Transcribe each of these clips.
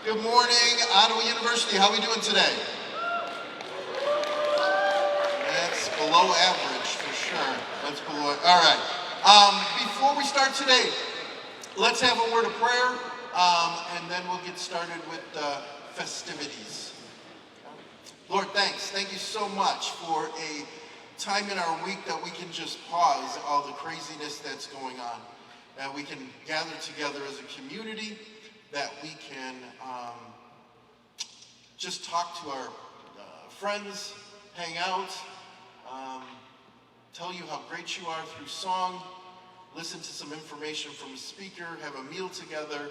Good morning, Ottawa University. How are we doing today? That's below average for sure. That's below. All right. Before we start today, let's have a word of prayer, and then we'll get started with the festivities. Lord, thanks. Thank you so much for a time in our week that we can just pause all the craziness that's going on, that we can gather together as a community, that we can just talk to our friends, hang out, tell you how great you are through song, listen to some information from a speaker, have a meal together,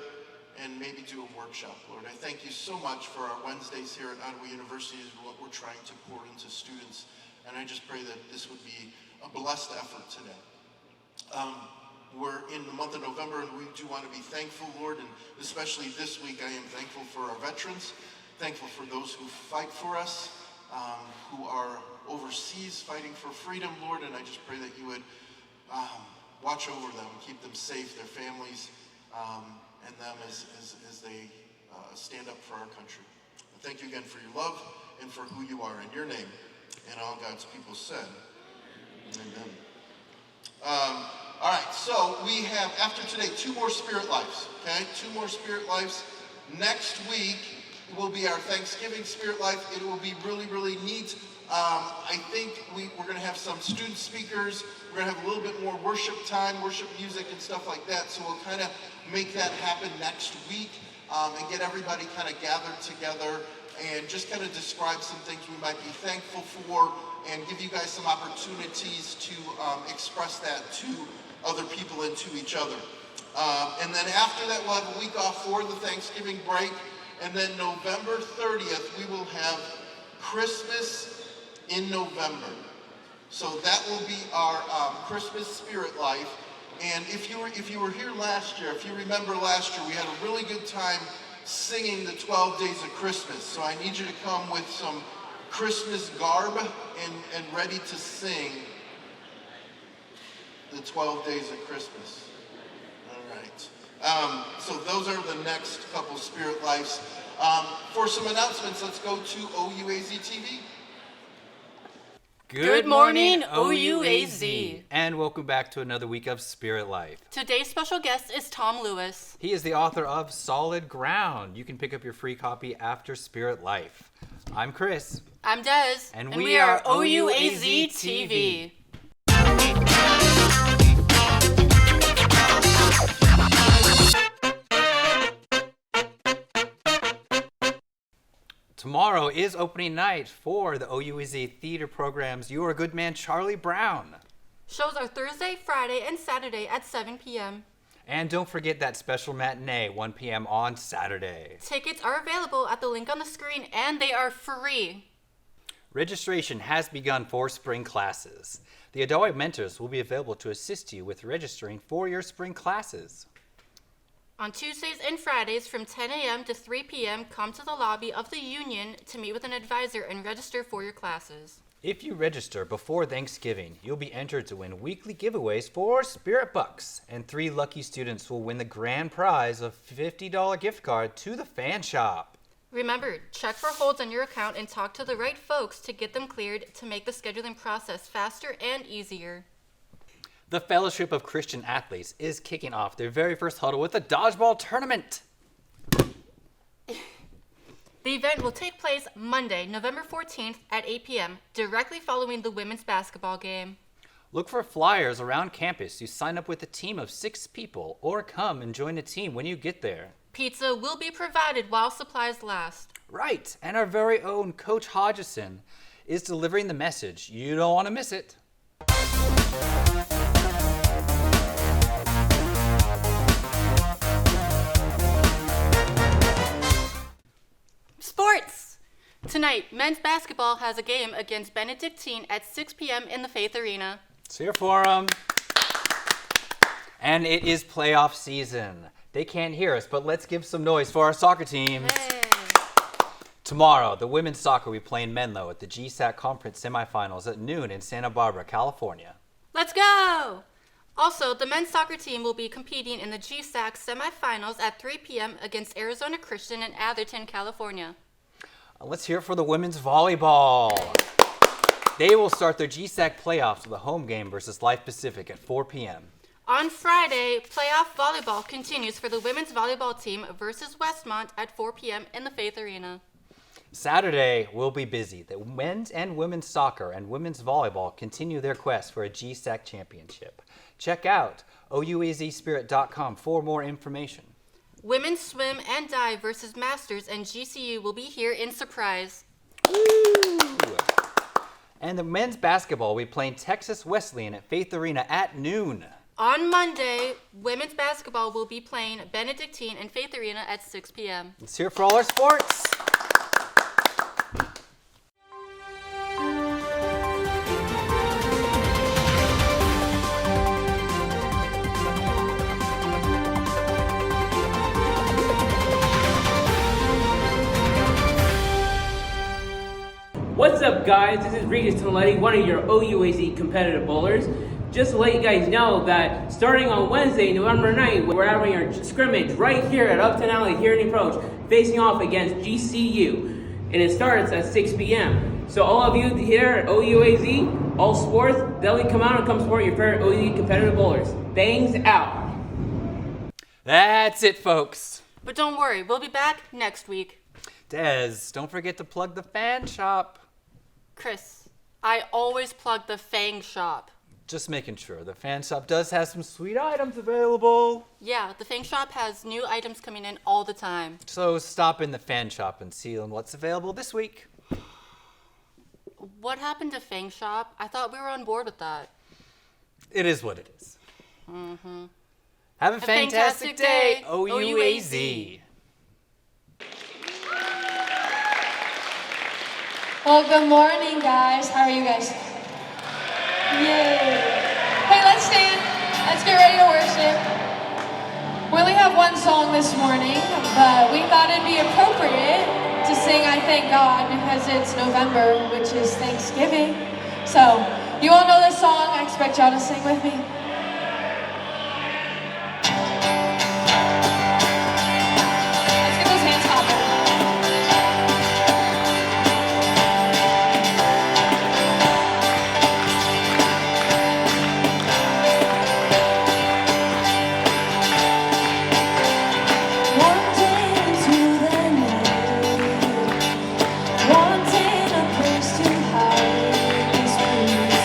and maybe do a workshop. Lord, I thank you so much for our Wednesdays here at Ottawa University, is what we're trying to pour into students, and I just pray that this would be a blessed effort today. We're in the month of November, and we do want to be thankful, Lord, and especially this week I am thankful for our veterans, thankful for those who fight for us, who are overseas fighting for freedom, Lord, and I just pray that you would watch over them, keep them safe, their families, and them as they stand up for our country. And thank you again for your love and for who you are in your name. And all God's people said, amen. All right, so we have, after today, 2 more Spirit Lives, okay? 2 more Spirit Lives. Next week will be our Thanksgiving Spirit Life. It will be really, really neat. I think we're going to have some student speakers. We're going to have a little bit more worship time, worship music and stuff like that. So we'll kind of make that happen next week and get everybody kind of gathered together and just kind of describe some things we might be thankful for and give you guys some opportunities to express that to other people and to each other. And then after that, we'll have a week off for the Thanksgiving break. And then November 30th, we will have Christmas in November. So that will be our Christmas Spirit Life. And if you were here last year, if you remember last year, we had a really good time singing the 12 Days of Christmas. So I need you to come with some Christmas garb and ready to sing the 12 Days of Christmas. All right. So those are the next couple Spirit Lives. For some announcements, let's go to OUAZ TV. Good morning, OUAZ. And welcome back to another week of Spirit Life. Today's special guest is Tom Lewis. He is the author of Solid Ground. You can pick up your free copy after Spirit Life. I'm Chris. I'm Des. And we are OUAZ TV. Tomorrow is opening night for the OUAZ theater program's You Are a Good Man, Charlie Brown. Shows are Thursday, Friday, and Saturday at 7 p.m. And don't forget that special matinee, 1 p.m. on Saturday. Tickets are available at the link on the screen, and they are free. Registration has begun for spring classes. The Adult Mentors will be available to assist you with registering for your spring classes. On Tuesdays and Fridays from 10 a.m. to 3 p.m., come to the lobby of the Union to meet with an advisor and register for your classes. If you register before Thanksgiving, you'll be entered to win weekly giveaways for Spirit Bucks, and 3 lucky students will win the grand prize of $50 gift card to the Fan Shop. Remember, check for holds on your account and talk to the right folks to get them cleared to make the scheduling process faster and easier. The Fellowship of Christian Athletes is kicking off their very first huddle with a dodgeball tournament. The event will take place Monday, November 14th at 8 p.m., directly following the women's basketball game. Look for flyers around campus to sign up with a team of 6 people or come and join a team when you get there. Pizza will be provided while supplies last. Right, and our very own Coach Hodgson is delivering the message. You don't want to miss it. Sports! Tonight, men's basketball has a game against Benedictine at 6 p.m. in the Faith Arena. It's here for them. And it is playoff season. They can't hear us, but let's give some noise for our soccer teams. Hey. Tomorrow, the women's soccer will be playing Menlo at the GSAC Conference semifinals at noon in Santa Barbara, California. Let's go! Also, the men's soccer team will be competing in the GSAC semifinals at 3 p.m. against Arizona Christian in Atherton, California. Let's hear it for the women's volleyball. They will start their GSAC playoffs with a home game versus Life Pacific at 4 p.m. On Friday, playoff volleyball continues for the women's volleyball team versus Westmont at 4 p.m. in the Faith Arena. Saturday will be busy. The men's and women's soccer and women's volleyball continue their quest for a GSAC championship. Check out ouazspirit.com for more information. Women's swim and dive versus Masters and GCU will be here in Surprise. Woo! And the men's basketball will be playing Texas Wesleyan at Faith Arena at noon. On Monday, women's basketball will be playing Benedictine in Faith Arena at 6 p.m. Let's hear it for all our sports. What's up, guys? This is Regis Toletti, one of your OUAZ competitive bowlers. Just to let you guys know that starting on Wednesday, November 9th, we're having our scrimmage right here at Upton Alley here in the approach, facing off against GCU. And it starts at 6 p.m. So all of you here at OUAZ, all sports, definitely come out and come support your favorite OUAZ competitive bowlers. Bangs out. That's it, folks. But don't worry, we'll be back next week. Des, don't forget to plug the fan shop. Chris, I always plug the Fang Shop. Just making sure. The fan shop does have some sweet items available. Yeah, the Fang Shop has new items coming in all the time. So stop in the fan shop and see what's available this week. What happened to Fang Shop? I thought we were on board with that. It is what it is. Mm-hmm. Have a fantastic day, OUAZ. Well, good morning, guys. How are you guys? Yay. Hey, let's stand. Let's get ready to worship. We only have one song this morning, but we thought it'd be appropriate to sing I Thank God because it's November, which is Thanksgiving. So, you all know this song. I expect y'all to sing with me. Let's get those hands hopping. Wanting a place to hide this peace.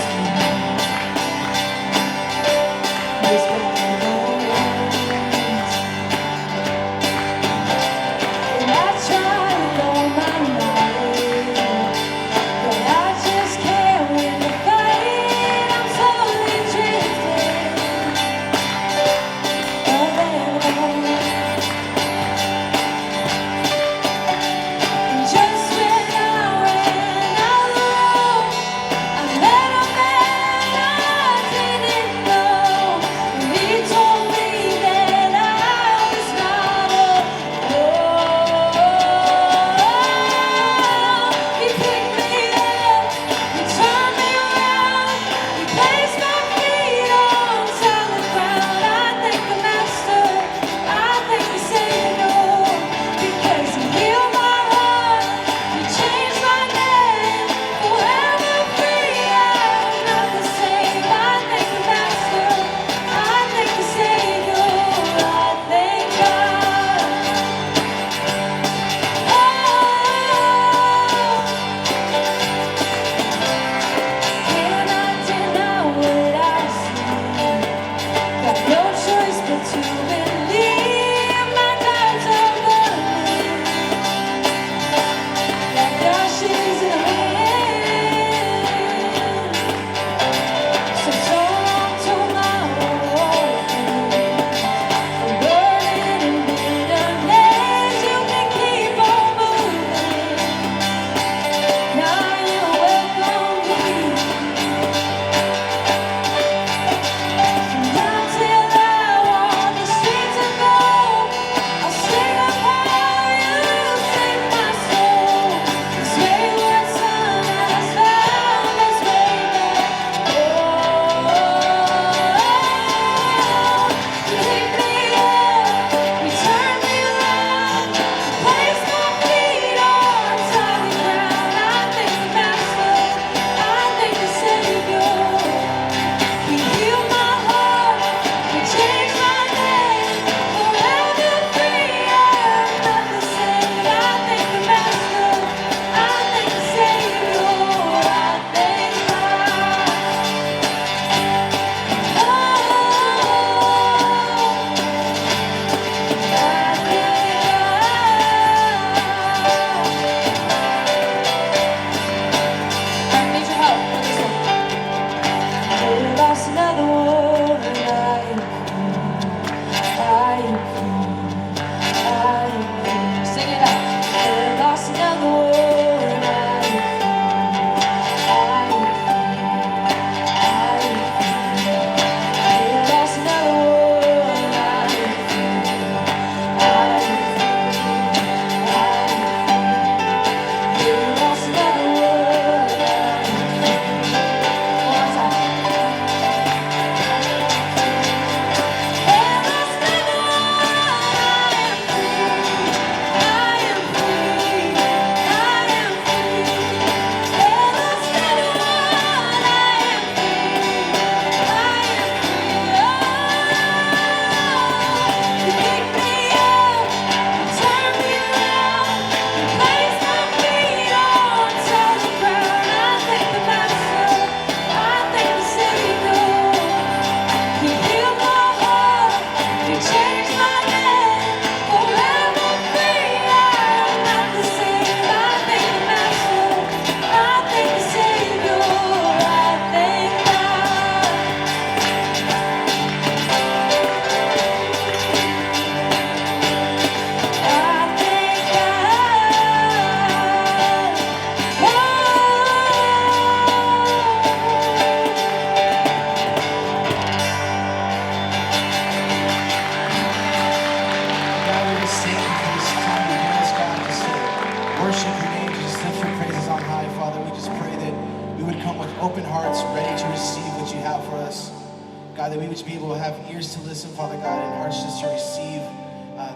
God, that we would be able to have ears to listen, Father God, and hearts just to receive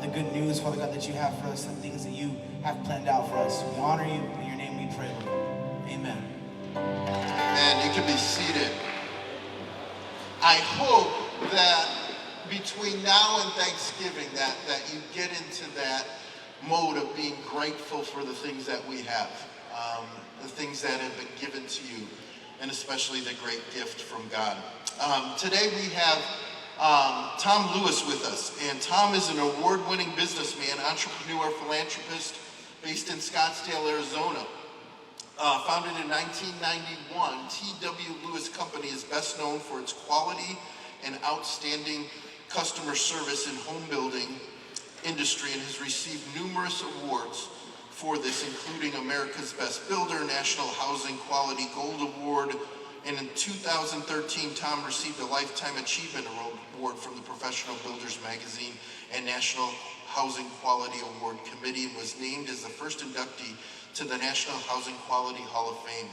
the good news, Father God, that you have for us, and things that you have planned out for us. We honor you. In your name we pray, Lord. Amen. And you can be seated. I hope that between now and Thanksgiving that you get into that mode of being grateful for the things that we have, the things that have been given to you, and especially the great gift from God. Today we have Tom Lewis with us, and Tom is an award-winning businessman, entrepreneur, philanthropist based in Scottsdale, Arizona. Founded in 1991, T.W. Lewis Company is best known for its quality and outstanding customer service in home building industry and has received numerous awards for this, including America's Best Builder, National Housing Quality Gold Award, and in 2013, Tom received a Lifetime Achievement Award from the Professional Builders Magazine and National Housing Quality Award Committee, and was named as the first inductee to the National Housing Quality Hall of Fame.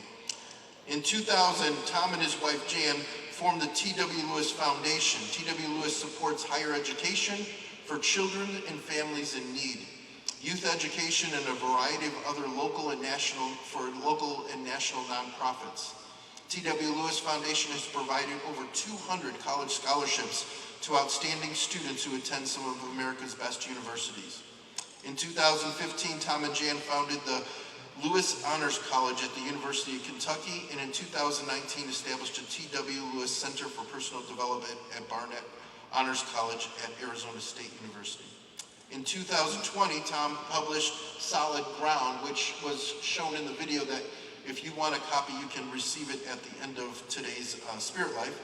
In 2000, Tom and his wife Jan formed the T.W. Lewis Foundation. T.W. Lewis supports higher education for children and families in need, youth education, and a variety of other local and national nonprofits. T.W. Lewis Foundation has provided over 200 college scholarships to outstanding students who attend some of America's best universities. In 2015, Tom and Jan founded the Lewis Honors College at the University of Kentucky, and in 2019 established a T.W. Lewis Center for Personal Development at Barnett Honors College at Arizona State University. In 2020, Tom published Solid Ground, which was shown in the video that if you want a copy, you can receive it at the end of today's Spirit Life.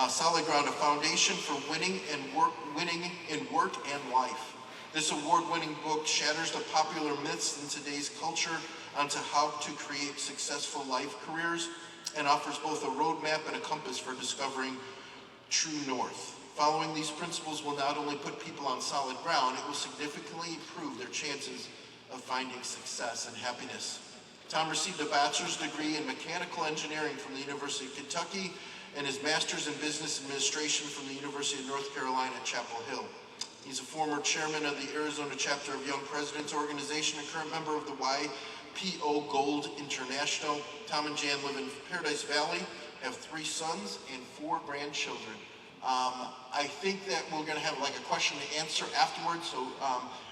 Solid Ground, a foundation for winning in work and life. This award-winning book shatters the popular myths in today's culture onto how to create successful life careers and offers both a roadmap and a compass for discovering true north. Following these principles will not only put people on solid ground, it will significantly improve their chances of finding success and happiness. Tom received a bachelor's degree in mechanical engineering from the University of Kentucky and his master's in business administration from the University of North Carolina at Chapel Hill. He's a former chairman of the Arizona chapter of Young Presidents Organization and current member of the YPO Gold International. Tom and Jan live in Paradise Valley, have 3 sons and 4 grandchildren. I think that we're going to have like a question and answer afterwards, so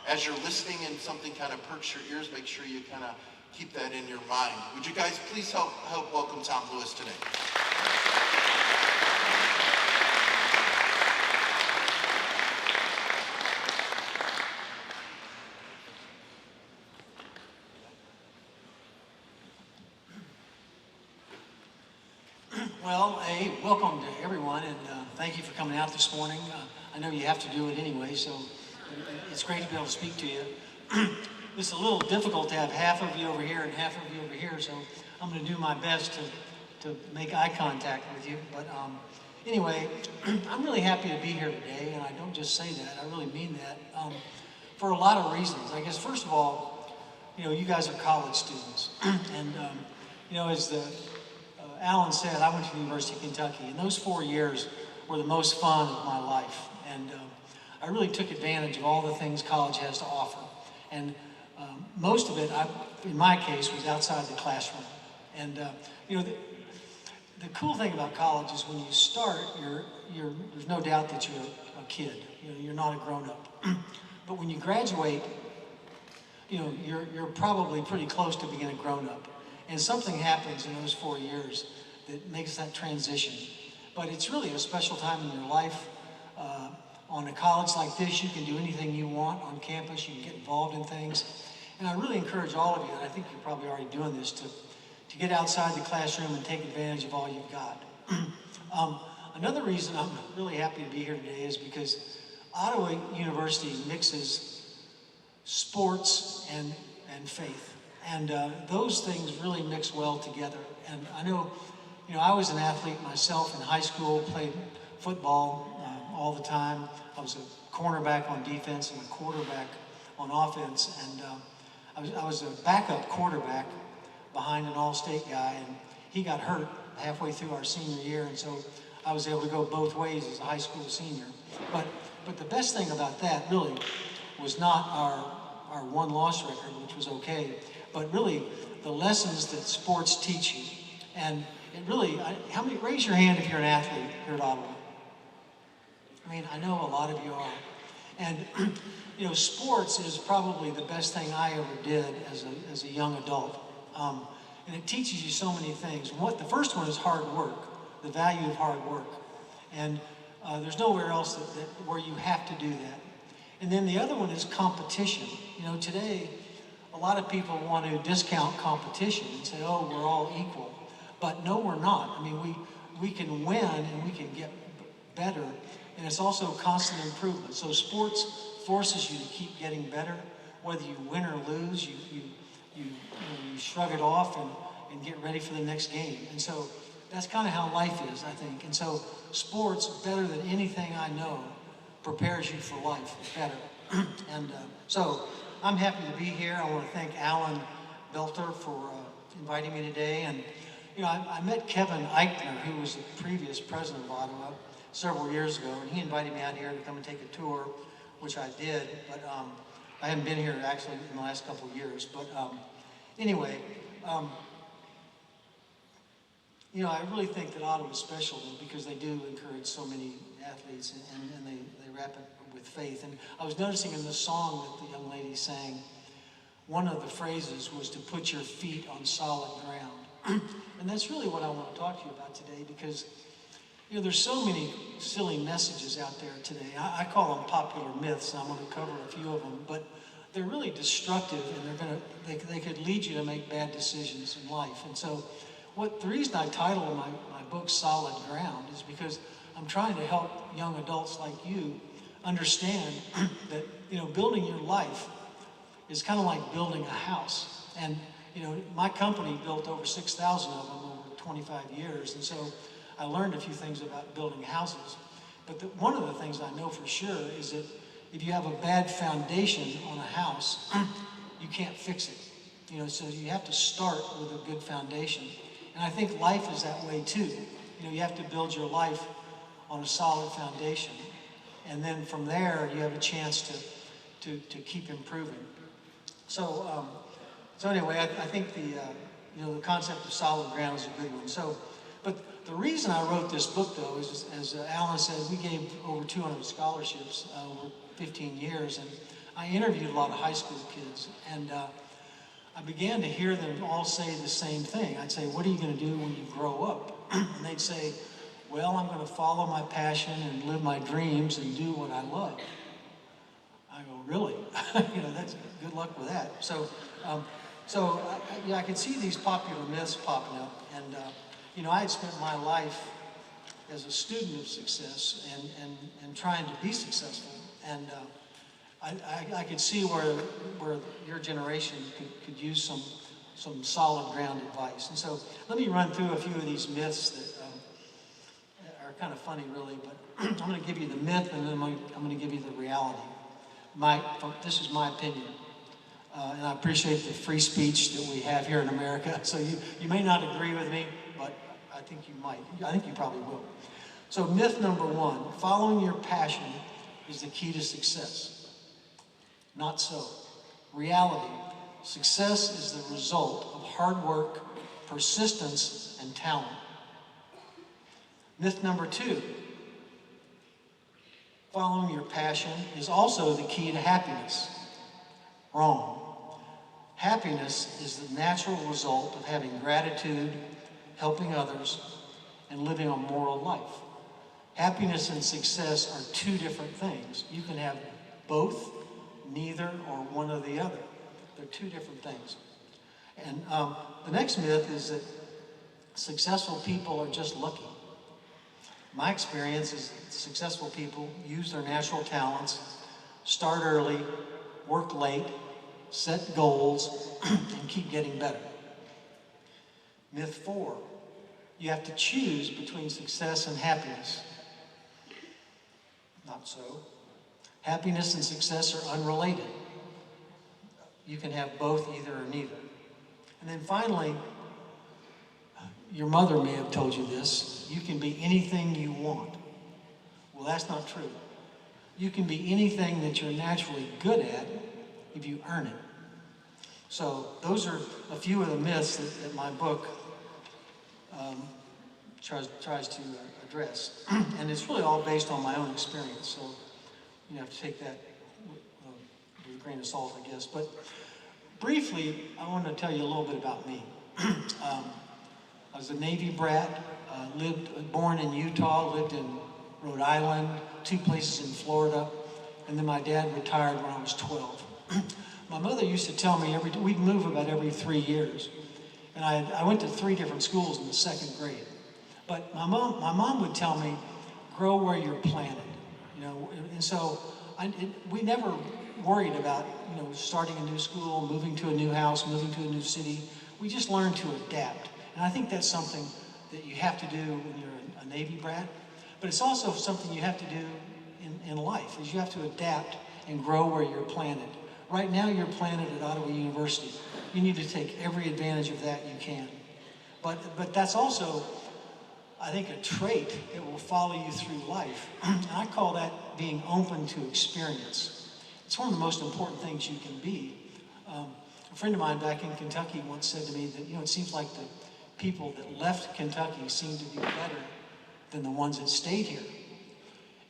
as you're listening and something kind of perks your ears, make sure you kind of keep that in your mind. Would you guys please help welcome Tom Lewis today? Well, hey, welcome to everyone, and thank you for coming out this morning. I know you have to do it anyway, so it's great to be able to speak to you. It's a little difficult to have half of you over here and half of you over here, so I'm going to do my best to make eye contact with you. But anyway, I'm really happy to be here today, and I don't just say that, I really mean that, for a lot of reasons. I guess, first of all, you guys are college students, and as Alan said, I went to the University of Kentucky, and those 4 years were the most fun of my life. And I really took advantage of all the things college has to offer. And most of it, in my case, was outside the classroom. And the cool thing about college is when you start, there's no doubt that you're a kid. You're not a grown-up. But when you graduate, you're probably pretty close to being a grown-up. And something happens in those 4 years that makes that transition. But it's really a special time in your life. On a college like this, you can do anything you want on campus. You can get involved in things. And I really encourage all of you, and I think you're probably already doing this, to get outside the classroom and take advantage of all you've got. Another reason I'm really happy to be here today is because Ottawa University mixes sports and faith. And those things really mix well together. And I know, I was an athlete myself in high school, played football all the time. I was a cornerback on defense and a quarterback on offense. And I was a backup quarterback behind an all-state guy, and he got hurt halfway through our senior year. And so I was able to go both ways as a high school senior. But the best thing about that really was not our one-loss record, which was okay, but really the lessons that sports teach you. And it really, raise your hand if you're an athlete here at Ottawa. I mean, I know a lot of you are. And, you know, sports is probably the best thing I ever did as a young adult. And it teaches you so many things. The first one is hard work, the value of hard work. And there's nowhere else where you have to do that. And then the other one is competition. You know, today, a lot of people want to discount competition and say, oh, we're all equal. But no, we're not. I mean, we can win and we can get better. And it's also constant improvement. So sports forces you to keep getting better. Whether you win or lose, you shrug it off and get ready for the next game. And so that's kind of how life is, I think. And so sports, better than anything I know, prepares you for life better. And so I'm happy to be here. I want to thank Alan Belter for inviting me today. And you know, I met Kevin Eichner, who was the previous president of Ottawa, several years ago, and he invited me out here to come and take a tour, which I did, but I haven't been here actually in the last couple of years. But anyway, you know, I really think that Ottawa is special because they do encourage so many athletes, and they wrap it with faith. And I was noticing in the song that the young lady sang, one of the phrases was to put your feet on solid ground. And that's really what I want to talk to you about today, because you know, there's so many silly messages out there today. I call them popular myths, and I'm going to cover a few of them, but they're really destructive, and they could lead you to make bad decisions in life. And so the reason I title my book Solid Ground is because I'm trying to help young adults like you understand that, you know, building your life is kind of like building a house. And, you know, my company built over 6,000 of them over 25 years, and so I learned a few things about building houses. But one of the things I know for sure is that if you have a bad foundation on a house, you can't fix it. You know, so you have to start with a good foundation. And I think life is that way too. You know, you have to build your life on a solid foundation. And then from there, you have a chance to keep improving. So anyway, I think the concept of solid ground is a good one. But the reason I wrote this book, though, is as Alan said, we gave over 200 scholarships over 15 years, and I interviewed a lot of high school kids, and I began to hear them all say the same thing. I'd say, what are you going to do when you grow up? And they'd say, well, I'm going to follow my passion and live my dreams and do what I love. I go, really? You know, that's good luck with that. So I could see these popular myths popping up, and you know, I had spent my life as a student of success and trying to be successful, and I could see where your generation could use some solid ground advice. And so let me run through a few of these myths that are kind of funny, really. But I'm going to give you the myth, and then I'm going to give you the reality. This is my opinion. And I appreciate the free speech that we have here in America. So you may not agree with me, but I think you might. I think you probably will. So myth number one, following your passion is the key to success. Not so. Reality, success is the result of hard work, persistence, and talent. Myth number two, following your passion is also the key to happiness. Wrong. Happiness is the natural result of having gratitude, helping others, and living a moral life. Happiness and success are two different things. You can have both, neither, or one or the other. They're two different things. And the next myth is that successful people are just lucky. My experience is that successful people use their natural talents, start early, work late, set goals, and keep getting better. Myth 4, you have to choose between success and happiness. Not so. Happiness and success are unrelated. You can have both, either or neither. And then finally, your mother may have told you this, you can be anything you want. Well, that's not true. You can be anything that you're naturally good at if you earn it. So those are a few of the myths that my book tries to address. And it's really all based on my own experience. So you have to take that with a grain of salt, I guess. But briefly, I want to tell you a little bit about me. I was a Navy brat, born in Utah, lived in Rhode Island, 2 places in Florida, and then my dad retired when I was 12. My mother used to tell me we'd move about every 3 years. And I went to 3 different schools in the 2nd grade. But my mom would tell me, grow where you're planted, you know. And so we never worried about, you know, starting a new school, moving to a new house, moving to a new city. We just learned to adapt. And I think that's something that you have to do when you're a Navy brat. But it's also something you have to do in life, is you have to adapt and grow where you're planted. Right now you're planted at Ottawa University. You need to take every advantage of that you can. But that's also, I think, a trait that will follow you through life. And I call that being open to experience. It's one of the most important things you can be. A friend of mine back in Kentucky once said to me that, you know, it seems like the people that left Kentucky seem to be better than the ones that stayed here.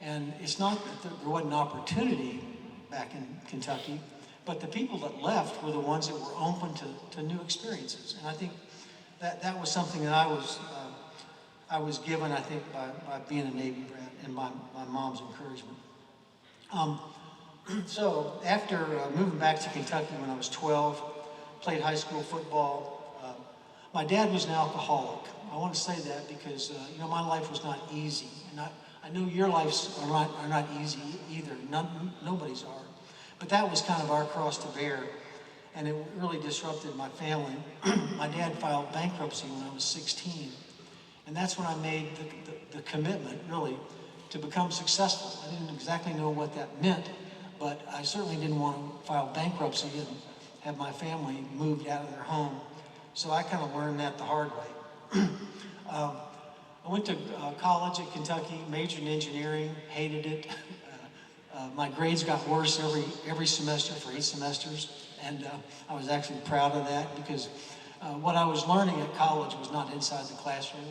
And it's not that there wasn't opportunity back in Kentucky, but the people that left were the ones that were open to new experiences. And I think that was something that I was given, I think, by being a Navy brat and by my mom's encouragement. So after moving back to Kentucky when I was 12, played high school football. My dad was an alcoholic. I want to say that because you know, my life was not easy, and I know your lives are not easy either. Nobody's are, but that was kind of our cross to bear, and it really disrupted my family. My dad filed bankruptcy when I was 16, and that's when I made the commitment, really, to become successful. I didn't exactly know what that meant, but I certainly didn't want to file bankruptcy and have my family moved out of their home. So I kind of learned that the hard way. I went to college at Kentucky, majored in engineering, hated it. My grades got worse every semester for 8 semesters, and I was actually proud of that because what I was learning at college was not inside the classroom.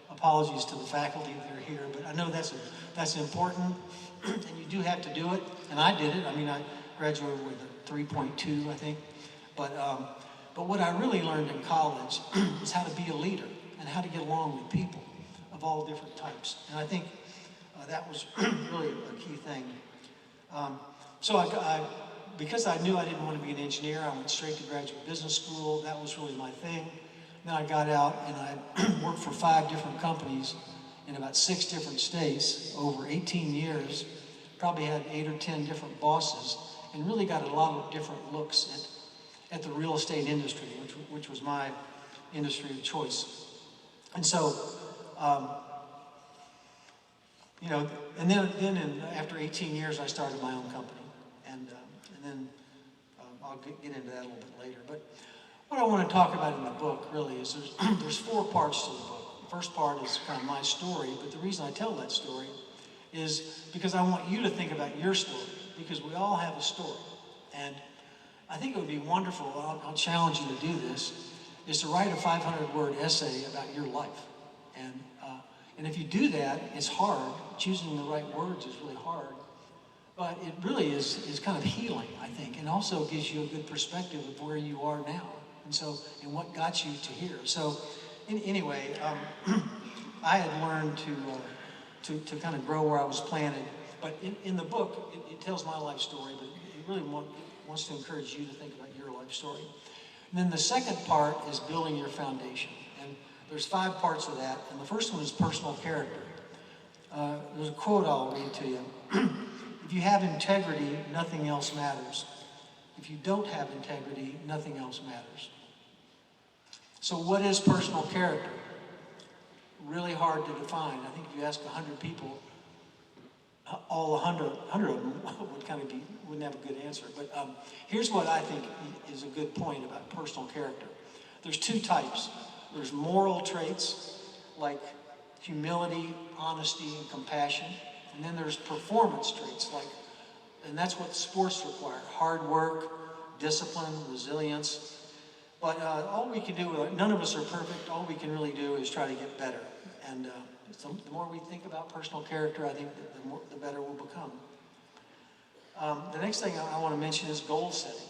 Apologies to the faculty that are here, but I know that's important, and you do have to do it, and I did it. I mean, I graduated with a 3.2, I think, but what I really learned in college is how to be a leader and how to get along with people of all different types, and I think that was really a key thing. So because I knew I didn't want to be an engineer, I went straight to graduate business school. That was really my thing. Then I got out and I worked for 5 different companies in about 6 different states over 18 years. Probably had 8 or 10 different bosses, and really got a lot of different looks at the real estate industry, which was my industry of choice. And so, you know, and then after 18 years, I started my own company, and then I'll get into that a little bit later. But what I want to talk about in the book really is there's 4 parts to the book. The first part is kind of my story, but the reason I tell that story is because I want you to think about your story, because we all have a story. And I think it would be wonderful, I'll challenge you to do this, is to write a 500-word essay about your life. And if you do that, it's hard. Choosing the right words is really hard. But it really is kind of healing, I think, and also gives you a good perspective of where you are now, and what got you to here. So anyway, I had learned to kind of grow where I was planted. But in the book, it tells my life story, but it really wants to encourage you to think about your life story. And then the second part is building your foundation. And there's 5 parts of that. And the first one is personal character. There's a quote I'll read to you. If you have integrity, nothing else matters. If you don't have integrity, nothing else matters. So what is personal character? Really hard to define. I think if you ask 100 people, all 100 of them wouldn't have a good answer. But here's what I think is a good point about personal character. There's 2 types. There's moral traits like humility, honesty, and compassion. And then there's performance traits and that's what sports require: hard work, discipline, resilience. But all we can do, none of us are perfect. All we can really do is try to get better. And the more we think about personal character, I think the better we'll become. The next thing I want to mention is goal setting.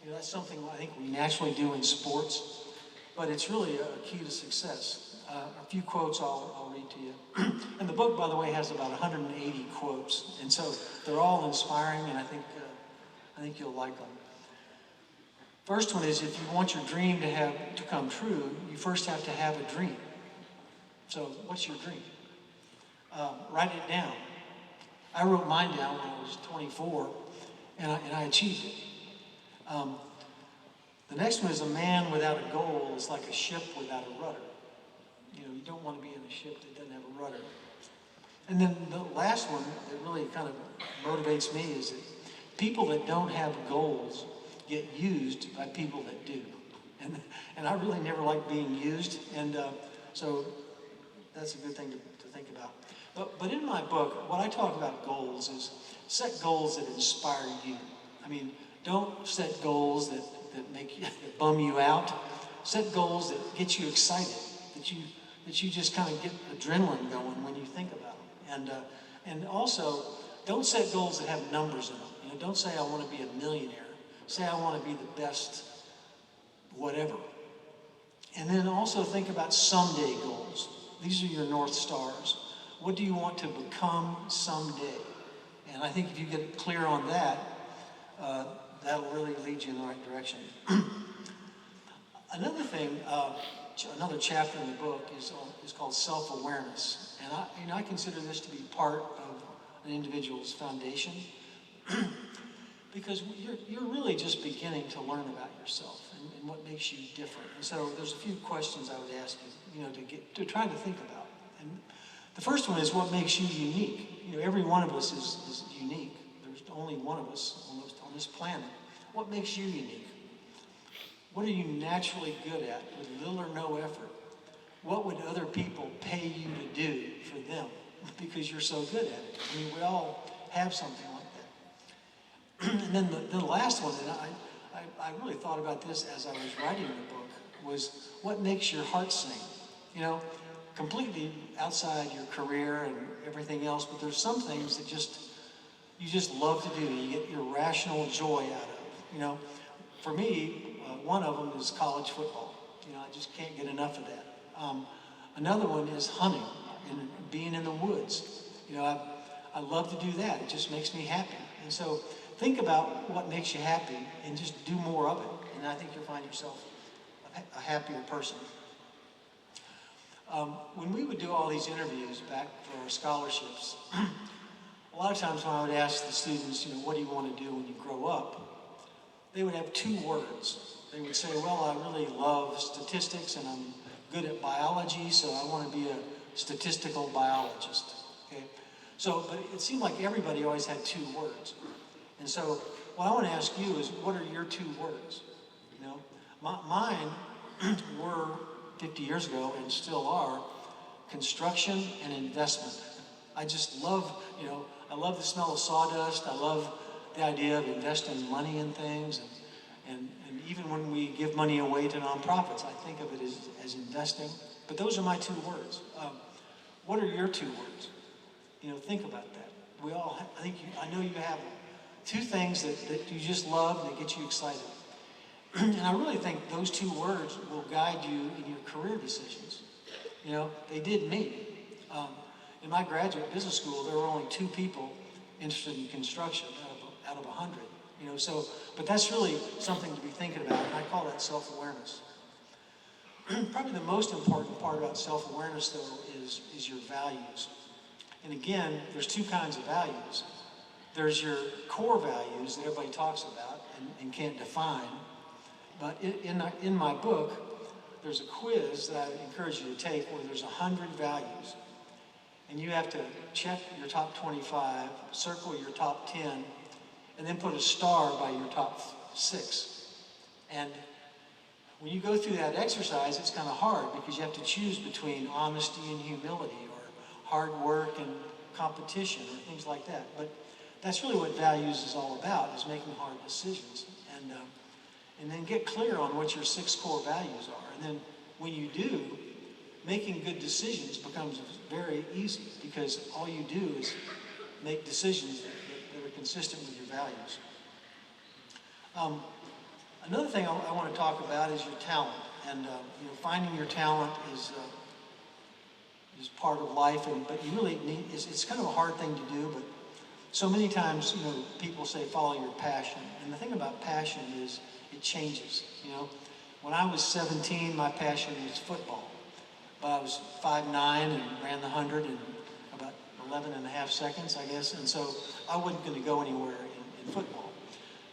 That's something I think we naturally do in sports, but it's really a key to success. A few quotes I'll read to you. And the book, by the way, has about 180 quotes, and so they're all inspiring, and I think you'll like them. First one is, if you want your dream to come true, you first have to have a dream. So, what's your dream? Write it down. I wrote mine down when I was 24, and I achieved it. The next one is, a man without a goal is like a ship without a rudder. You don't want to be in a ship that doesn't have a rudder. And then the last one that really kind of motivates me is that people that don't have goals get used by people that do. And I really never like being used, and so that's a good thing to think about. But in my book, what I talk about goals is set goals that inspire you. I mean, don't set goals that make you, that bum you out. Set goals that get you excited, that you just kind of get adrenaline going when you think about them. And also, don't set goals that have numbers in them. Don't say I want to be a millionaire. Say I want to be the best whatever. And then also think about someday goals. These are your North Stars. What do you want to become someday? And I think if you get clear on that, that'll really lead you in the right direction. Another thing, another chapter in the book is called self-awareness. And I consider this to be part of an individual's foundation. Because you're really just beginning to learn about yourself and what makes you different. And so there's a few questions I would ask you, to try to think about. And the first one is, what makes you unique? Every one of us is unique. There's only one of us almost on this planet. What makes you unique? What are you naturally good at with little or no effort? What would other people pay you to do for them because you're so good at it? I mean, we all have something like that. And then the last one, and I really thought about this as I was writing the book, was what makes your heart sing? Completely outside your career and everything else, but there's some things that you just love to do. You get irrational joy out of. For me, one of them is college football. I just can't get enough of that. Another one is hunting and being in the woods. I love to do that. It just makes me happy. And so think about what makes you happy and just do more of it. And I think you'll find yourself a happier person. When we would do all these interviews back for our scholarships, a lot of times when I would ask the students, what do you want to do when you grow up? They would have two words. They would say, well, I really love statistics and I'm good at biology, so I want to be a statistical biologist. Okay? So, but it seemed like everybody always had two words. And so what I want to ask you is, what are your two words? Mine were 50 years ago and still are construction and investment. I just love, I love the smell of sawdust. I love the idea of investing money in things. And even when we give money away to nonprofits, I think of it as investing. But those are my two words. What are your two words? Think about that. We all, I know you have them. Two things that you just love and that get you excited. And I really think those two words will guide you in your career decisions. They did me. In my graduate business school, there were only 2 people interested in construction out of 100. But that's really something to be thinking about, and I call that self-awareness. Probably the most important part about self-awareness, though, is your values. And again, there's 2 kinds of values. There's your core values that everybody talks about and can't define. But in my book, there's a quiz that I encourage you to take where there's 100 values. And you have to check your top 25, circle your top 10, and then put a star by your top 6. And when you go through that exercise, it's kind of hard because you have to choose between honesty and humility, or hard work and competition, or things like that. But that's really what values is all about, is making hard decisions. And then get clear on what your 6 core values are. And then when you do, making good decisions becomes very easy, because all you do is make decisions that are consistent with your values. Another thing I want to talk about is your talent. And finding your talent is part of life, but you really need, it's kind of a hard thing to do, but so many times, people say follow your passion. And the thing about passion is it changes. When I was 17, my passion was football. But I was 5'9" and ran the 100 in about 11 and a half seconds, I guess. And so I wasn't going to go anywhere in football.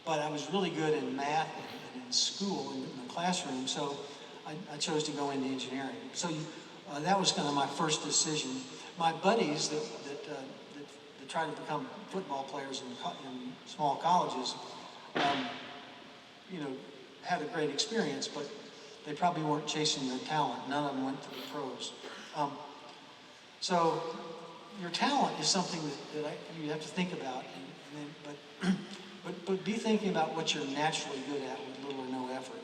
But I was really good in math and in school, in the classroom, so I chose to go into engineering. So that was kind of my first decision. My buddies that tried to become football players in small colleges, had a great experience, but they probably weren't chasing their talent. None of them went to the pros. So your talent is something that you have to think about, but be thinking about what you're naturally good at with little or no effort.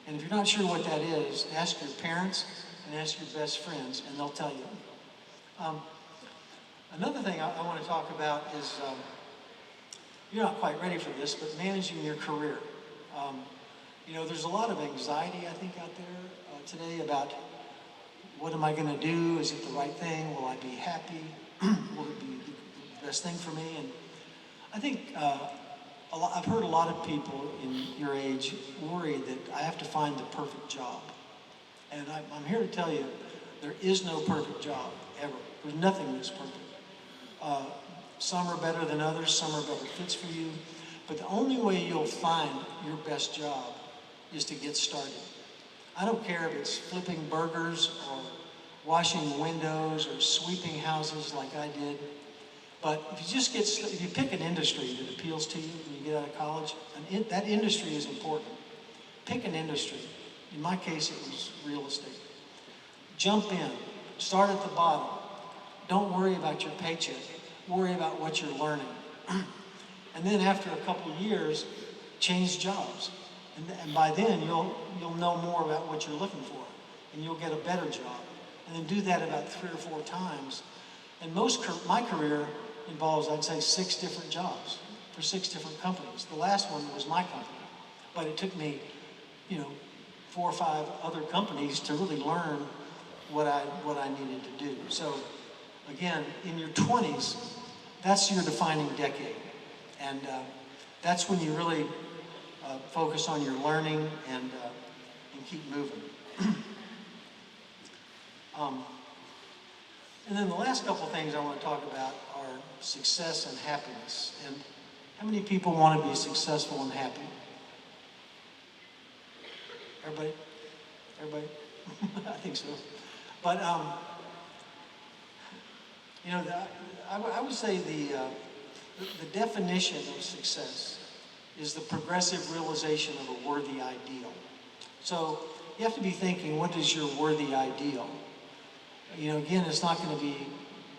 And if you're not sure what that is, ask your parents and ask your best friends, and they'll tell you. Another thing I want to talk about is, you're not quite ready for this, but managing your career. There's a lot of anxiety, I think, out there today about what am I going to do? Is it the right thing? Will I be happy? Will it be the best thing for me? And I think I've heard a lot of people in your age worry that I have to find the perfect job. And I'm here to tell you, there is no perfect job, ever. There's nothing that's perfect. Some are better than others, some are better fits for you, but the only way you'll find your best job is to get started. I don't care if it's flipping burgers or washing windows or sweeping houses like I did, but if you pick an industry that appeals to you when you get out of college, that industry is important. Pick an industry. In my case, it was real estate. Jump in, start at the bottom. Don't worry about your paycheck. Worry about what you're learning. And then after a couple of years, change jobs. And by then, you'll know more about what you're looking for, and you'll get a better job. And then do that about 3 or 4 times. And my career involves, I'd say, 6 different jobs for 6 different companies. The last one was my company, but it took me, 4 or 5 other companies to really learn what I needed to do. So again, in your 20s, that's your defining decade. And that's when you really focus on your learning and keep moving. And then the last couple of things I want to talk about are success and happiness. And how many people want to be successful and happy? Everybody? I think so. But I would say the definition of success is the progressive realization of a worthy ideal. So you have to be thinking, what is your worthy ideal? Again, it's not going to be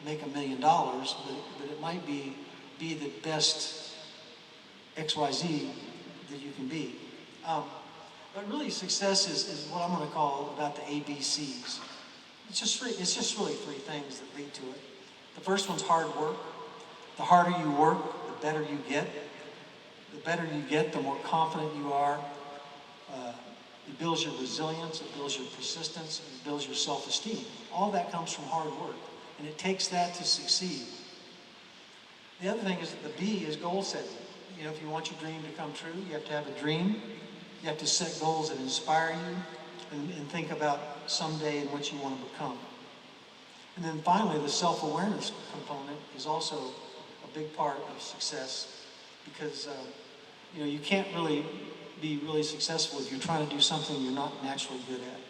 make $1 million, but it might be the best XYZ that you can be. But really, success is what I'm going to call about the ABCs. It's just really 3 things that lead to it. The first one's hard work. The harder you work, the better you get. The better you get, the more confident you are. It builds your resilience, it builds your persistence, it builds your self-esteem. All that comes from hard work, and it takes that to succeed. The other thing is that the B is goal setting. If you want your dream to come true, you have to have a dream. You have to set goals that inspire you and think about someday and what you want to become. And then finally, the self-awareness component is also a big part of success, because you can't really be really successful if you're trying to do something you're not naturally good at.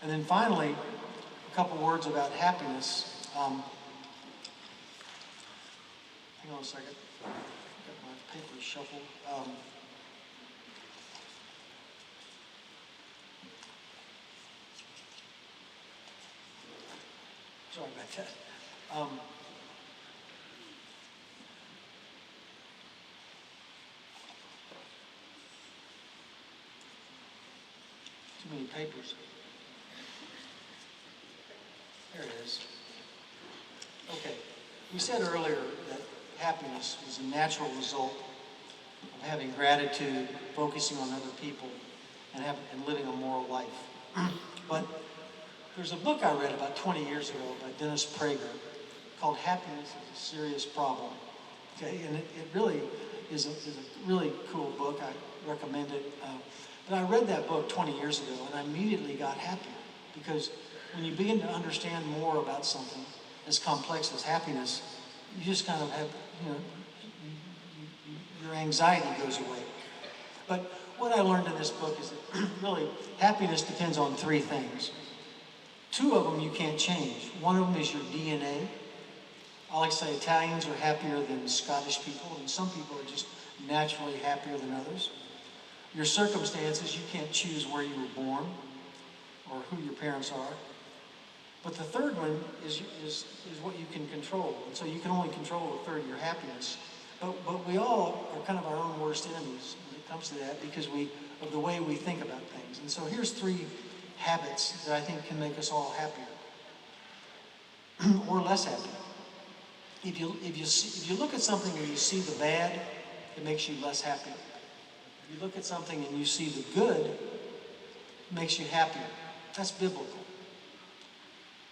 And then finally, a couple words about happiness. Hang on a second. Got my paper shuffled. Sorry about that. Too many papers. There it is. Okay. We said earlier that happiness was a natural result of having gratitude, focusing on other people, and living a moral life. But there's a book I read about 20 years ago by Dennis Prager called Happiness is a Serious Problem. Okay, and it really is a really cool book. I recommend it. But I read that book 20 years ago, and I immediately got happy, because when you begin to understand more about something as complex as happiness, you just kind of have, your anxiety goes away. But what I learned in this book is that really happiness depends on three things. Two of them you can't change. One of them is your DNA. I like to say Italians are happier than Scottish people, and some people are just naturally happier than others. Your circumstances, you can't choose where you were born or who your parents are. But the third one is what you can control. And so you can only control a third of your happiness. But we all are kind of our own worst enemies when it comes to that, because of the way we think about things. And so here's three habits that I think can make us all happier or less happy. If you look at something and you see the bad, it makes you less happy. If you look at something and you see the good, it makes you happier. That's biblical.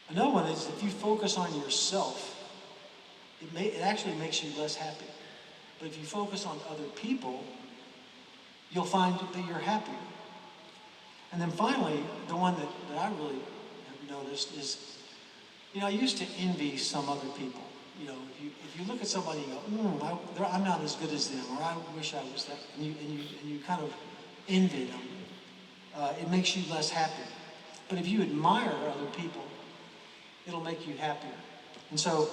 Another one is if you focus on yourself, it actually makes you less happy. But if you focus on other people, you'll find that you're happier. And then finally, the one that I really have noticed is, I used to envy some other people. If you look at somebody and go, I'm not as good as them, or I wish I was that, and you kind of envy them, it makes you less happy. But if you admire other people, it'll make you happier. And so,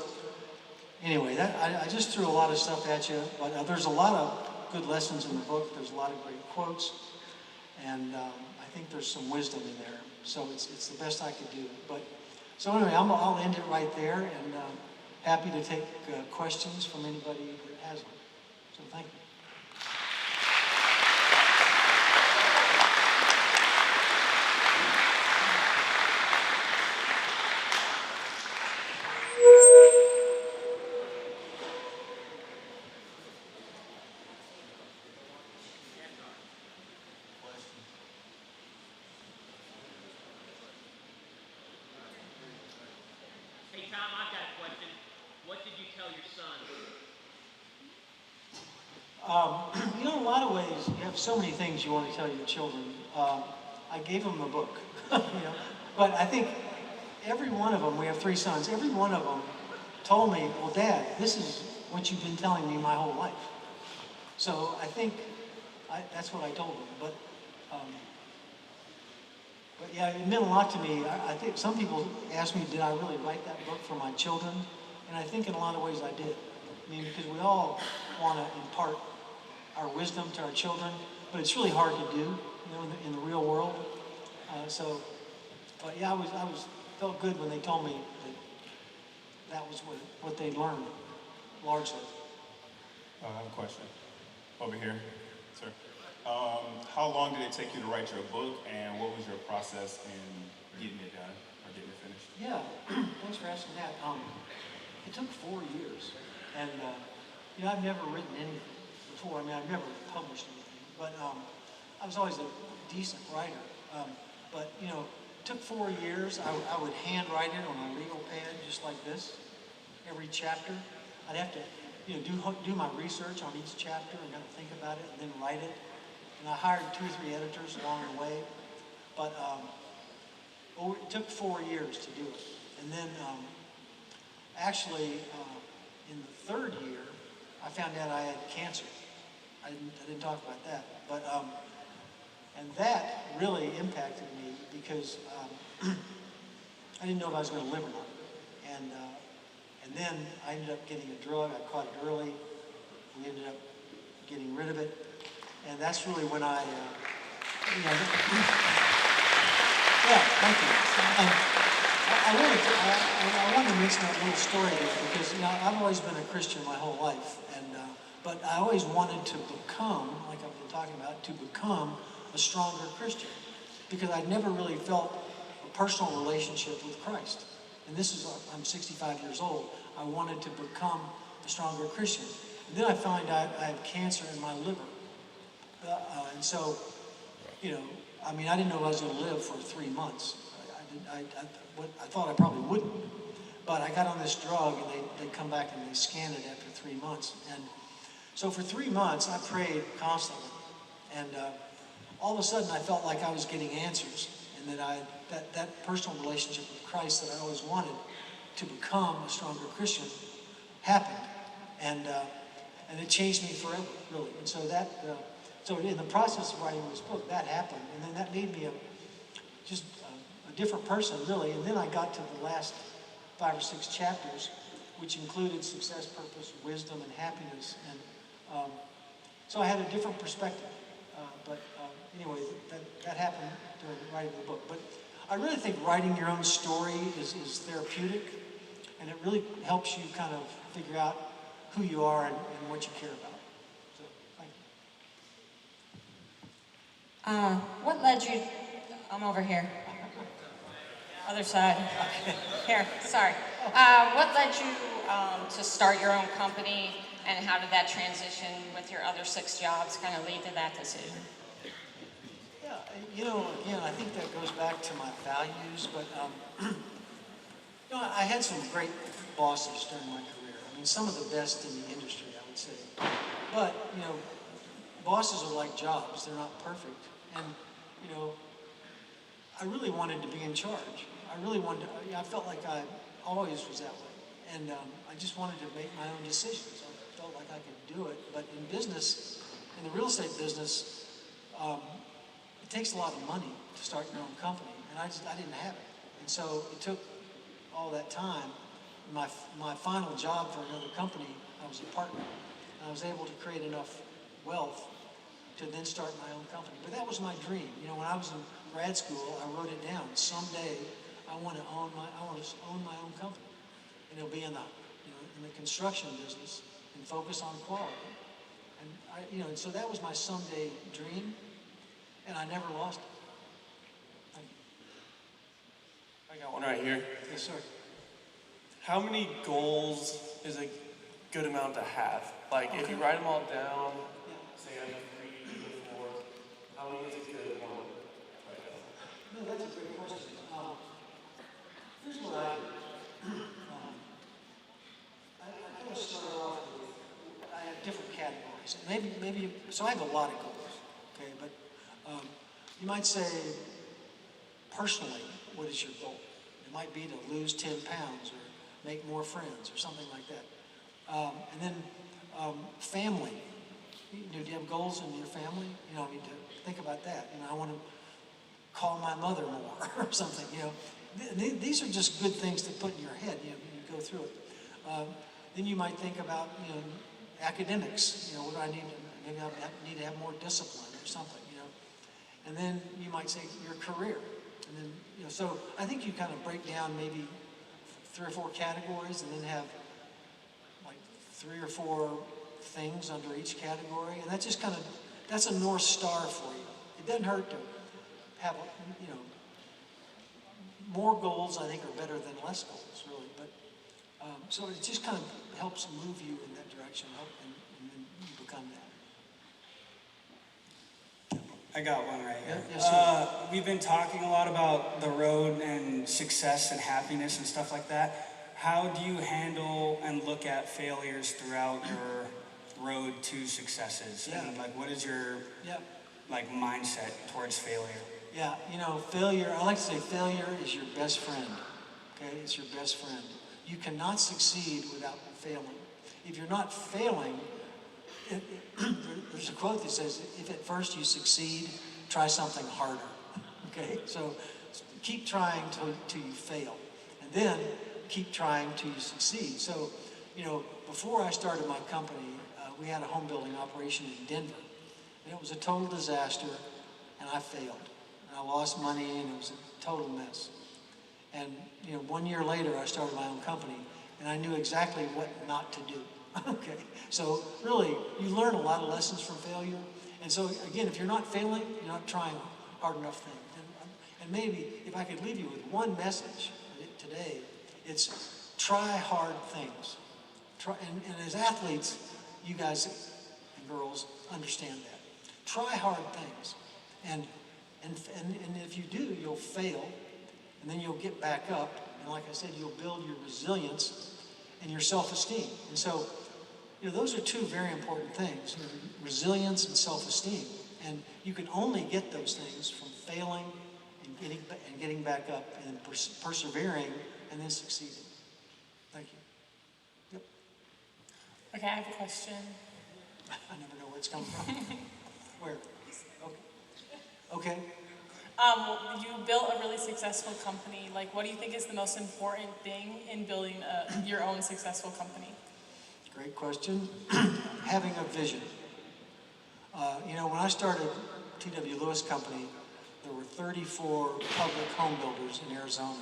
anyway, I just threw a lot of stuff at you, but there's a lot of good lessons in the book. There's a lot of great quotes, and I think there's some wisdom in there. So it's the best I could do. So anyway, I'll end it right there, and happy to take questions from anybody that has them. So thank you. Hey Tom, I've got a question. What did you tell your son? In a lot of ways, you have so many things you want to tell your children. I gave them a book, But I think every one of them, we have three sons, every one of them told me, well, Dad, this is what you've been telling me my whole life. So I think that's what I told them. But yeah, it meant a lot to me. I think some people ask me, did I really write that book for my children? And I think in a lot of ways I did. Because we all want to impart our wisdom to our children, but it's really hard to do, in the real world. But yeah, I felt good when they told me that was what they learned, largely. I have a question. Over here, sir. How long did it take you to write your book, and what was your process in getting it done or getting it finished? Yeah, thanks for asking that. It took 4 years, and I've never written anything before. I've never published anything, but I was always a decent writer. But it took 4 years. I would handwrite it on a legal pad, just like this, every chapter. I'd have to, do my research on each chapter and kind of think about it and then write it. And I hired 2 or 3 editors along the way. But it took 4 years to do it. And then actually, in the 3rd year, I found out I had cancer. I didn't talk about that. But and that really impacted me because I didn't know if I was going to live or not. And then I ended up getting a drug. I caught it early. We ended up getting rid of it. And that's really when I, yeah, thank you. I wanted to mention that little story there because, you know, I've always been a Christian my whole life, but I always wanted to become, like I've been talking about, to become a stronger Christian because I'd never really felt a personal relationship with Christ. And I'm 65 years old. I wanted to become a stronger Christian. And then I find out I have cancer in my liver. And so, you know, I mean, I didn't know I was going to live for 3 months. I thought I probably wouldn't. But I got on this drug and they come back and they scan it after 3 months. And so for 3 months, I prayed constantly. And all of a sudden, I felt like I was getting answers. And that personal relationship with Christ that I always wanted to become a stronger Christian happened. And it changed me forever, really. And so so in the process of writing this book, that happened. And then that made me a different person, really. And then I got to the last 5 or 6 chapters, which included success, purpose, wisdom, and happiness. And so I had a different perspective. But anyway, that happened during writing the book. But I really think writing your own story is therapeutic, and it really helps you kind of figure out who you are and what you care about. So, thank you. What led you? I'm over here. Other side. Here, sorry. What led you to start your own company, and how did that transition with your other 6 jobs kind of lead to that decision? Yeah, you know, again, I think that goes back to my values, but you know, I had some great bosses during my career. I mean, some of the best in the industry, I would say. But, you know, bosses are like jobs. They're not perfect. And, you know, I really wanted to be in charge. I felt like I always was that way. And I just wanted to make my own decisions. I felt like I could do it. But in business, in the real estate business, it takes a lot of money to start your own company. And I didn't have it. And so it took all that time. My final job for another company, I was a partner. And I was able to create enough wealth to then start my own company. But that was my dream. You know, when I was in grad school, I wrote it down. Someday, I want to own my own company, and it'll be in the construction business and focus on quality. And and so that was my someday dream, and I never lost it. Thank you. I got one right here. Yes, sir. How many goals is a good amount to have? Like, if you write them all down, say I have 3 or 4, how many is a good one? No, that's a great question. Here's what I kind of start off with, I have different categories. Maybe, so I have a lot of goals, okay? But you might say, personally, what is your goal? It might be to lose 10 pounds or make more friends or something like that. And then family. Do you have goals in your family? You know, I mean, to think about that. You know, I want to call my mother more or something, you know. These are just good things to put in your head, you know, when you go through it. Then you might think about, you know, academics. You know, what do I need to, maybe I need to have more discipline or something, you know. And then you might say your career. And then, you know, so I think you kind of break down maybe 3 or 4 categories and then have like 3 or 4 things under each category. And that's just kind of, that's a North Star for you. It doesn't hurt to have, you know, more goals, I think, are better than less goals, really. But so it just kind of helps move you in that direction, and then you become that. I got one right here. Yes, sir. We've been talking a lot about the road and success and happiness and stuff like that. How do you handle and look at failures throughout your road to successes? Yeah. And like, what is your like mindset towards failure? Yeah, you know, failure, I like to say failure is your best friend, okay? It's your best friend. You cannot succeed without failing. If you're not failing, there's a quote that says, if at first you succeed, try something harder, okay? So keep trying till you fail, and then keep trying till you succeed. So, you know, before I started my company, we had a home building operation in Denver, and it was a total disaster, and I failed. I lost money, and it was a total mess. And 1 year later, I started my own company, and I knew exactly what not to do. Okay, so really, you learn a lot of lessons from failure. And so again, if you're not failing, you're not trying hard enough thing. And maybe if I could leave you with one message today, it's try hard things. And as athletes, you guys and girls understand that. Try hard things. And if you do, you'll fail, and then you'll get back up. And like I said, you'll build your resilience and your self-esteem. And so, those are two very important things, resilience and self-esteem. And you can only get those things from failing and getting back up and persevering and then succeeding. Thank you. Yep. Okay, I have a question. I never know where it's coming from. Where? Okay. You built a really successful company. Like, what do you think is the most important thing in building your own successful company? Great question. Having a vision. When I started T.W. Lewis Company, there were 34 public home builders in Arizona.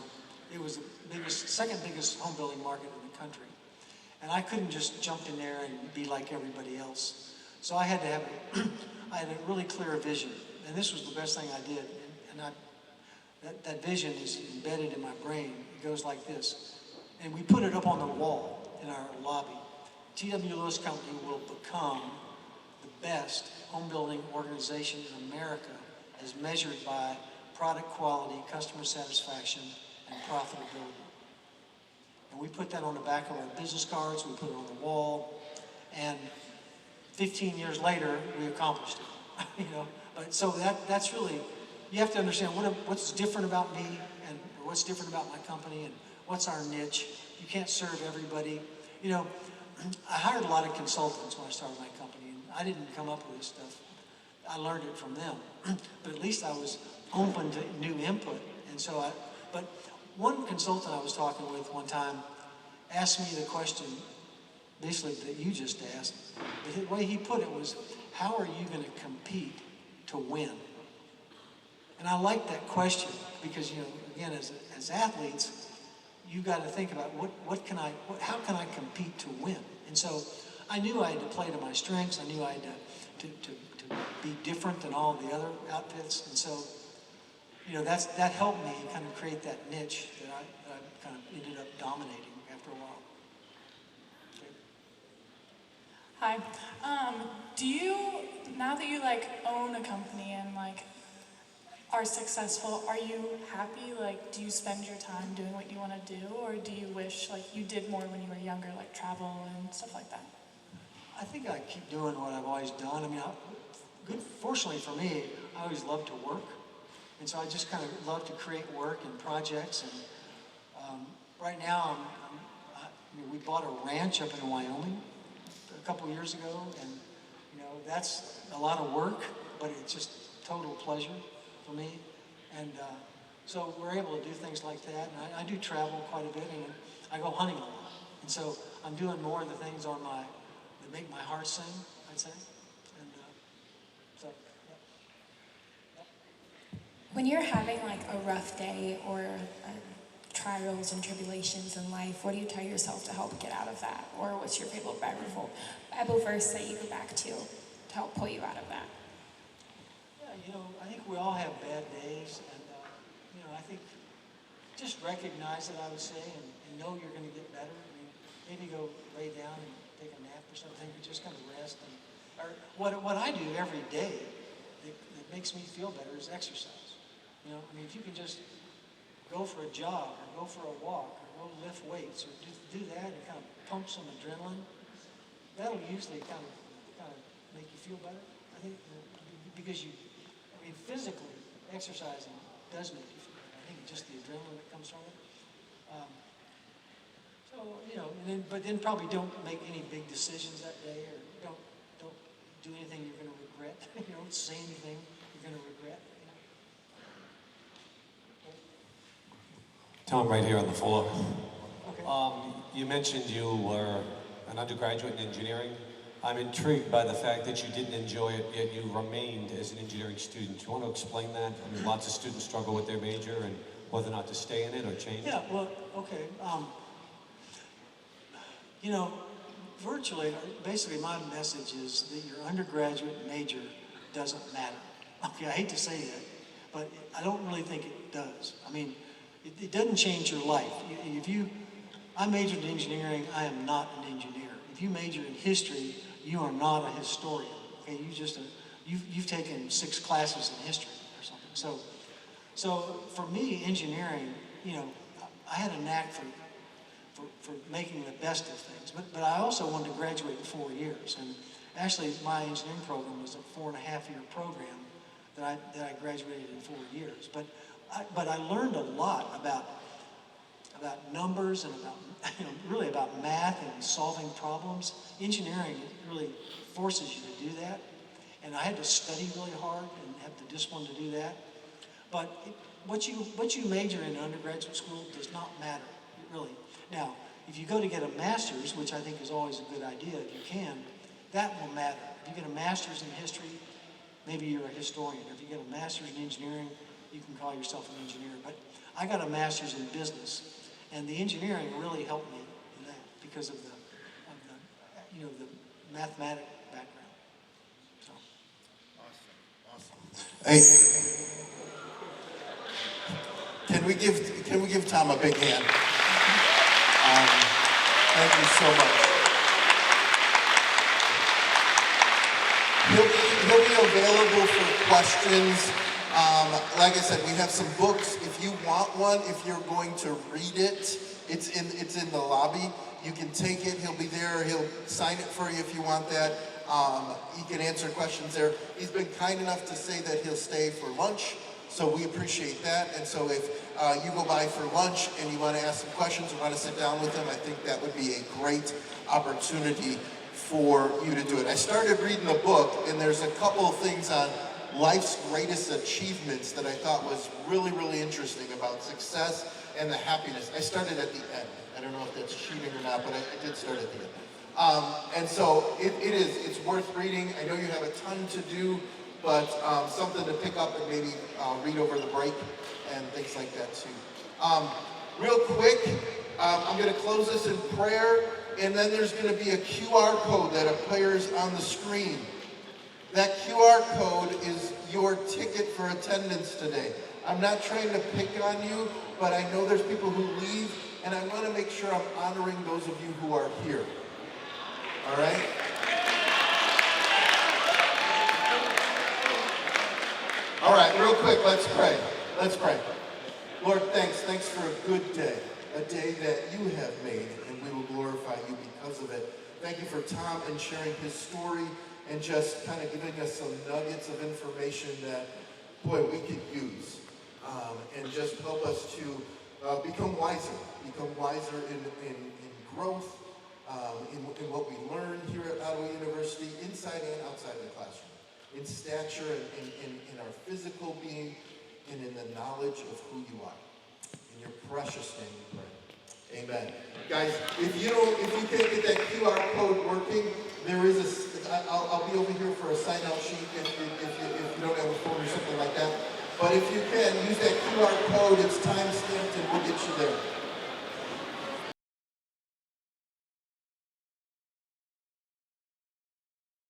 It was the second biggest home building market in the country. And I couldn't just jump in there and be like everybody else. So I had to have I had a really clear vision. And this was the best thing I did. And that vision is embedded in my brain. It goes like this. And we put it up on the wall in our lobby. T.W. Lewis Company will become the best home building organization in America as measured by product quality, customer satisfaction, and profitability. And we put that on the back of our business cards, we put it on the wall, and 15 years later, we accomplished it. But so that's really, you have to understand what's different about me and what's different about my company and what's our niche. You can't serve everybody. I hired a lot of consultants when I started my company, and I didn't come up with this stuff. I learned it from them. But at least I was open to new input. And so but one consultant I was talking with one time asked me the question, basically that you just asked. The way he put it was, how are you going to compete to win? And I like that question because, again, as athletes, you got to think about how can I compete to win? And so I knew I had to play to my strengths. I knew I had to be different than all the other outfits. And so, that helped me kind of create that niche that I kind of ended up dominating after a while. Okay. Hi. Do you, now that you own a company and are successful, are you happy? Do you spend your time doing what you want to do, or do you wish you did more when you were younger, like travel and stuff like that? I think I keep doing what I've always done. I mean, fortunately for me, I always loved to work, and so I just kind of love to create work and projects. And right now, we bought a ranch up in Wyoming a couple of years ago, and that's a lot of work, but it's just total pleasure for me. And so we're able to do things like that. And I do travel quite a bit, and I go hunting a lot. And so I'm doing more of the things that make my heart sing, I'd say. And so, yeah. When you're having a rough day or trials and tribulations in life, what do you tell yourself to help get out of that? Or what's your favorite Bible verse that you go back to help pull you out of that? Yeah, I think we all have bad days, and I think just recognize it, I would say, and know you're going to get better. I mean, maybe go lay down and take a nap or something, but just kind of rest. Or what I do every day that makes me feel better is exercise. I mean, if you can just go for a jog or go for a walk or go lift weights or do that and kind of pump some adrenaline, that'll usually kind of make you feel better. I think because physically exercising does make you feel better. I think just the adrenaline that comes from it. But then probably don't make any big decisions that day, or don't do anything you're going to regret. Don't say anything you're going to regret. Tom, right here on the floor. Okay. You mentioned you were an undergraduate in engineering. I'm intrigued by the fact that you didn't enjoy it, yet you remained as an engineering student. Do you want to explain that? I mean, lots of students struggle with their major, and whether or not to stay in it or change? Yeah, well, okay. You know, virtually, basically my message is that your undergraduate major doesn't matter. Okay, I hate to say that, but I don't really think it does. I mean, it doesn't change your life. I majored in engineering, I am not an engineer. If you major in history, you are not a historian. Okay, you've taken 6 classes in history or something. So for me, engineering, you know, I had a knack for making the best of things, but I also wanted to graduate in 4 years. And actually, my engineering program was a 4.5-year program that I graduated in 4 years. But I learned a lot about numbers and about, you know, really about math and solving problems. Engineering really forces you to do that. And I had to study really hard and have the discipline to do that. But what you major in undergraduate school does not matter, really. Now, if you go to get a master's, which I think is always a good idea if you can, that will matter. If you get a master's in history, maybe you're a historian. If you get a master's in engineering, you can call yourself an engineer. But I got a master's in business, and the engineering really helped me in that because of the you know, the mathematic background. So. Awesome. Hey, can we give Tom a big hand? Thank you so much. He'll be available for questions. Like I said, we have some books. If you want one, if you're going to read it, it's in the lobby. You can take it. He'll be there. He'll sign it for you if you want that. He can answer questions there. He's been kind enough to say that he'll stay for lunch, so we appreciate that. And so if you go by for lunch and you want to ask some questions or want to sit down with him, I think that would be a great opportunity for you to do it. I started reading the book, and there's a couple of things on life's greatest achievements that I thought was really, really interesting about success and the happiness. I started at the end. I don't know if that's cheating or not, but I did start at the end. And so it's worth reading. I know you have a ton to do, but something to pick up and maybe read over the break and things like that too. Real quick, I'm going to close this in prayer, and then there's going to be a QR code that appears on the screen. That QR code is your ticket for attendance today. I'm not trying to pick on you, but I know there's people who leave, and I want to make sure I'm honoring those of you who are here. All right? All right, real quick, let's pray. Let's pray. Lord, thanks for a good day, a day that you have made, and we will glorify you because of it. Thank you for Tom and sharing his story and just kind of giving us some nuggets of information that, boy, we could use. And just help us to become wiser in growth, in what we learn here at Ottawa University, inside and outside of the classroom, in stature, in our physical being, and in the knowledge of who you are. In your precious name we pray. Amen. Guys, if you can't get that QR code working, there is I'll be over here for a sign-out sheet if you don't have a phone or something like that. But if you can, use that QR code. It's time-stamped, and we'll get you there.